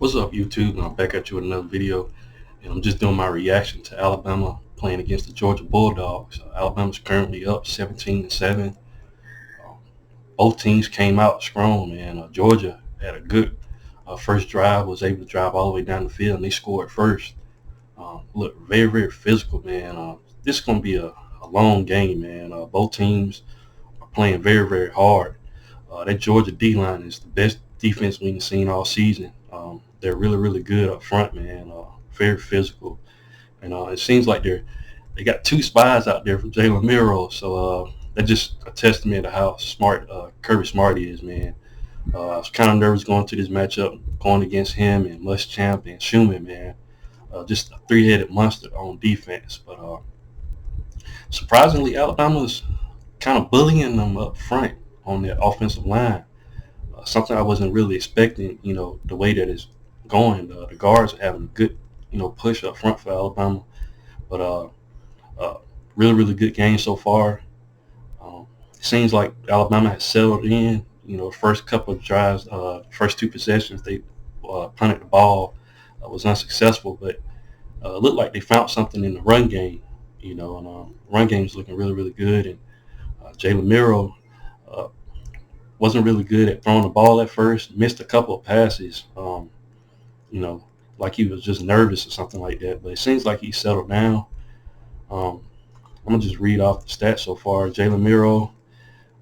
What's up, YouTube? I'm back at you with another video, and I'm just doing my reaction to Alabama playing against the Georgia Bulldogs. Alabama's currently up 17-7. Um, both teams came out strong, man. Georgia had a good first drive, was able to drive all the way down the field, and they scored first. Look, very, very physical, man. This is going to be a long game, man. Both teams are playing very, very hard. That Georgia D-line is the best defense we've seen all season. They're really, really good up front, man. Very physical, and it seems like they got two spies out there for Jalen Miro. So that's just a testament to how smart Kirby Smart is, man. I was kind of nervous going to this matchup, going against him and Muschamp and Schumann, man. Just a three-headed monster on defense. But surprisingly, Alabama's kind of bullying them up front on their offensive line. Something I wasn't really expecting, the way that it's going. The guards are having a good, push up front for Alabama. But uh, really, really good game so far. It seems like Alabama has settled in. First couple of drives, first two possessions, they punted the ball, was unsuccessful, but it looked like they found something in the run game. And run game is looking really, really good. And Jalen Miro uh, wasn't really good at throwing the ball at first. Missed a couple of passes. You know, like he was just nervous or something like that. But it seems like he settled down. Um, I'm gonna just read off the stats so far. Jalen Miro,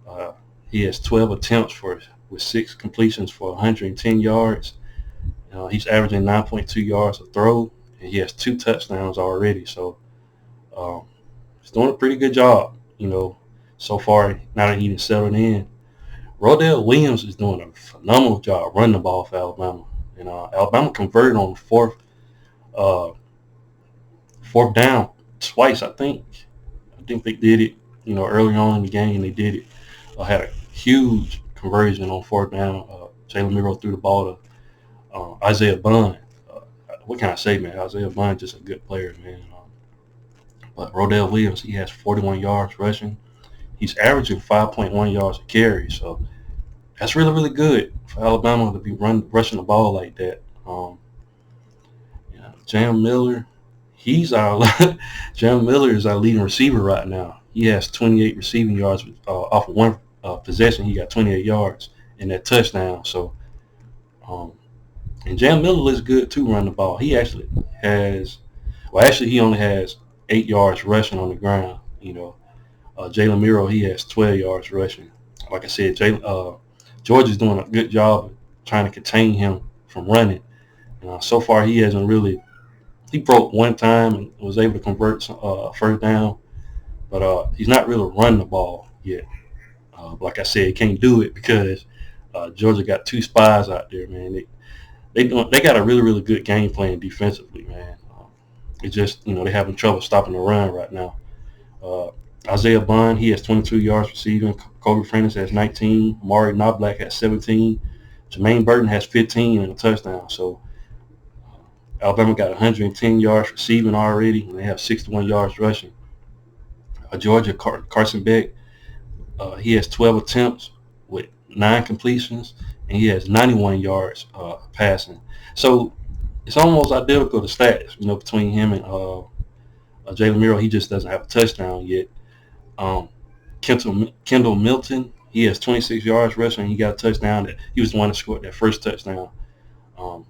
uh, he has 12 attempts with 6 completions for 110 yards. He's averaging 9.2 yards a throw, and he has 2 touchdowns already. So um, he's doing a pretty good job. So far now that he's settled in. Rodell Williams is doing a phenomenal job running the ball for Alabama, and Alabama converted on uh, fourth down twice. I think they did it. Early on in the game they did it. Had a huge conversion on fourth down. Jalen Miro threw the ball to Isaiah Bond. What can I say, man? Isaiah Bond just a good player, man. But Rodell Williams, he has 41 yards rushing. He's averaging 5.1 yards a carry, so that's really, really good for Alabama to be rushing the ball like that. Jam Miller, he's our Jam Miller is our leading receiver right now. He has 28 receiving yards off of one possession. He got 28 yards and that touchdown. So, and Jam Miller looks good too running the ball. He only has 8 yards rushing on the ground. Jalen Miro, he has 12 yards rushing. Like I said, Georgia's doing a good job of trying to contain him from running. So far, he hasn't really. He broke one time and was able to convert first down, but he's not really running the ball yet. Like I said, he can't do it because Georgia got two spies out there, man. They got a really, really good game plan defensively, man. It's just they're having trouble stopping the run right now. Uh, Isaiah Bond, he has 22 yards receiving. Kobe Francis has 19. Amari Knoblack has 17. Jermaine Burton has 15 and a touchdown. So Alabama got 110 yards receiving already, and they have 61 yards rushing. Georgia, Carson Beck, he has 12 attempts with 9 completions, and he has 91 yards passing. So it's almost identical to stats, between him and Jalen Miro. He just doesn't have a touchdown yet. Um, Kendall Milton, he has 26 yards rushing. He got a touchdown. He was the one that scored that first touchdown. Um,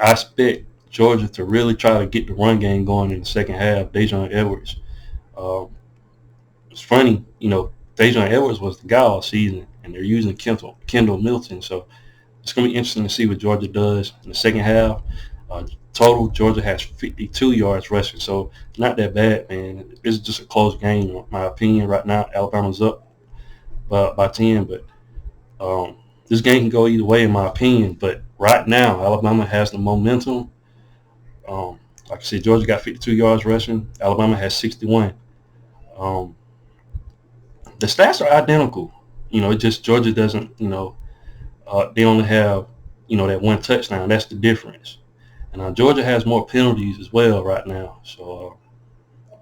I expect Georgia to really try to get the run game going in the second half. Dajon Edwards. Um, it's funny, Dajon Edwards was the guy all season, and they're using Kendall Milton. So it's going to be interesting to see what Georgia does in the second half. Total, Georgia has 52 yards rushing, so not that bad, man. It's just a close game, in my opinion. Right now, Alabama's up by 10, but this game can go either way, in my opinion. But right now, Alabama has the momentum. Like I said, Georgia got 52 yards rushing. Alabama has 61. Um, the stats are identical. It's just Georgia doesn't, they only have, that one touchdown. That's the difference. And Georgia has more penalties as well right now. So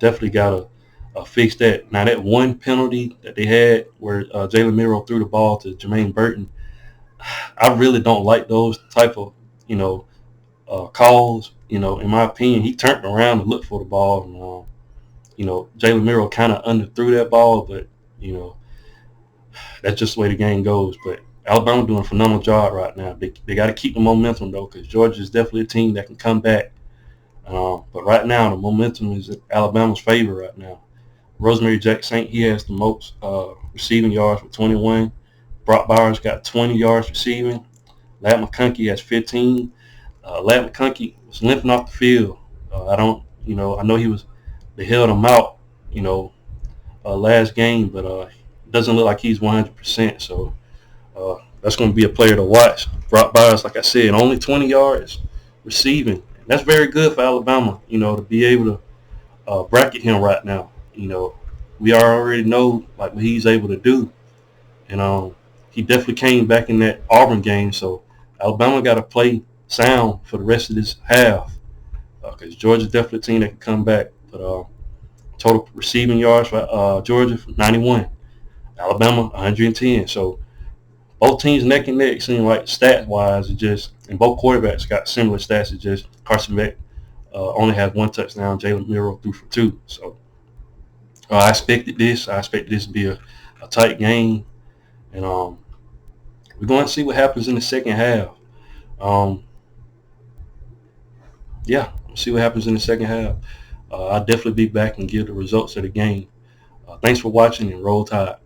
definitely got to fix that. Now, that one penalty that they had where Jalen Miro threw the ball to Jermaine Burton, I really don't like those type of calls. In my opinion, he turned around and looked for the ball, and Jalen Miro kind of underthrew that ball, but you know that's just the way the game goes. But Alabama doing a phenomenal job right now. They got to keep the momentum though, because Georgia is definitely a team that can come back. But right now, the momentum is in Alabama's favor right now. Rosemary Jackson, he has the most receiving yards with 21. Brock Bowers got 20 yards receiving. Ladd McConkey has 15. Ladd McConkey was limping off the field. I know they held him out, you know, last game, but it doesn't look like he's 100%. So that's going to be a player to watch. Brock Bowers, like I said, only 20 yards receiving. That's very good for Alabama, to be able to bracket him right now. We already know like what he's able to do, and he definitely came back in that Auburn game. So Alabama got to play sound for the rest of this half, because Georgia's definitely a team that can come back. But total receiving yards for Georgia 91, Alabama 110. So both teams neck and neck. Seem like stat wise, and both quarterbacks got similar stats. It's just Carson Beck only has one touchdown. Jalen Miro threw for two. So I expected this. I expected this to be a tight game, and we're going to see what happens in the second half. Um, yeah, we'll see what happens in the second half. I'll definitely be back and give the results of the game. Thanks for watching, and Roll Tide.